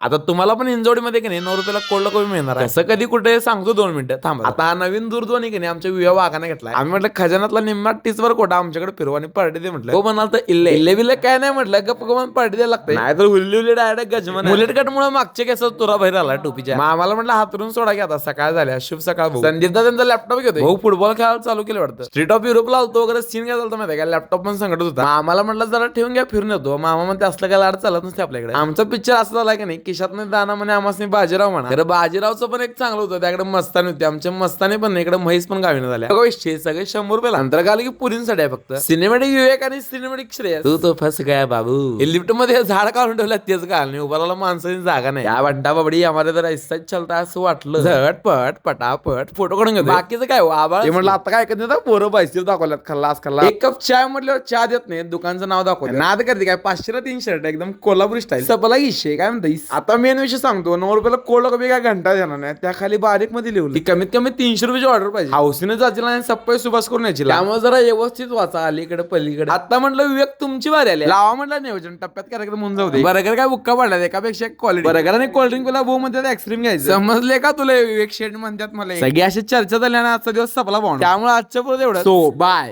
आता तुम्हाला पण इंजोडीमध्ये की नाही 9 रुपयाला कोल्ड कॉफी मिळणार आहे. असं कधी कुठे सांगतो 2 मिनिटं थांबा. आता हा नवीन दूरध्वनी की नाही आमच्या विवा वाघाने घेतलाय. आम्ही म्हटलं खजानातला निम्मा टीचवर कोटा आमच्याकडे फिरवा आणि पार्टी दे म्हटलं. तो म्हणाल तर इल्ले बिल्ले काय नाही म्हटलं, गप्प गप्प पार्टी द्यायला लागते. नाही तर उल्ली डायरेक्ट गजमन. बुलेट कट मुळे मागचे केस तुरा बाहेर आला टोपीच्या. आम्हाला म्हटलं हातरून सोडा घ्या, आता सकाळ झाल्या. शुभ सकाळ भाऊ. संदीपदा त्यांचा लॅपटॉप घेतो भाऊ, फुटबॉल खेळायला चालू केलं वाटतं. स्ट्रीट ऑफ युरोपला आलतो वगैरे सीन काय चालतं माहिती का, लॅपटॉप पण संकट होता. आम्हाला म्हटलं जरा ठेवून घ्या, फिरून येतो. मामा म्हणते असलं काय लाड चालत नसते आपल्याकडे. आमचा पिक्चर असं झाला की नाही, किशात नाही दाना म्हणे आम्हाला बाजीराव म्हणा. तर बाजीरावचं पण एक चांगलं होतं, त्याकडे मस्तानी होती. आमच्या मस्तानी पण इकडे म्हैस पण गावी झाल्या. सगळे 100 रुपये अंतर आले की पुरींसाठी आहे फक्त. सिनेमॅटिक विवेक आणि सिनेमॅटिक श्रेय. तू तो फस काय बाबू. लिफ्ट मध्ये झाड काढून ठेवलं तेच घाल नाही, उभाराला माणसाची जागा नाही. या बड्डा बाबडी आम्हाला तर ऐसाच चलता असं वाटलं. झटपट पटापट फोटो काढून घेतो. बाकीचं काय आबाळ म्हटलं आता काय करत पोरं पैसे दाखवल्यात खल्लास खल्ला. एक कप चाय म्हटल्यावर चहा देत नाही, दुकानचं नाव दाखवत नाद करते काय. 500 ला 3 शर्ट एकदम कोल्हापुरी स्टाईल. सपला इशे काय म्हणताईस. आता मेन विषय सांगतो, 9 रुपयाला कोल्ड कॉफी काय घंटा देणार नाही. त्या खाली बारीक मध्ये लिहिली कमीत कमी 300 रुपयाची ऑर्डर पाहिजे. हाऊसीने जायची आणि सप्पई सुभाष करून यायची. त्यामुळे जरा व्यवस्थित वाचा अलीकडे पलीकडे. आता म्हटलं विवेक तुमची बारी आली, लावा म्हटलं नियोजन टप्प्यात कार्यक्रम होऊन जाऊ दे. बर्गर काय बुक्का पडला एकापेक्षा क्वालिटी. बर्गर आणि कोल्ड्रिंक पेला भाऊ म्हणतात एक्स्ट्रीम घ्यायचं. समजले का तुला विवेक शेट म्हणतात मला. सगळी अशी चर्चा झाली आणि आजचा दिवस सपला पाहून. त्यामुळे आजच्या पुढे एवढं. So bye.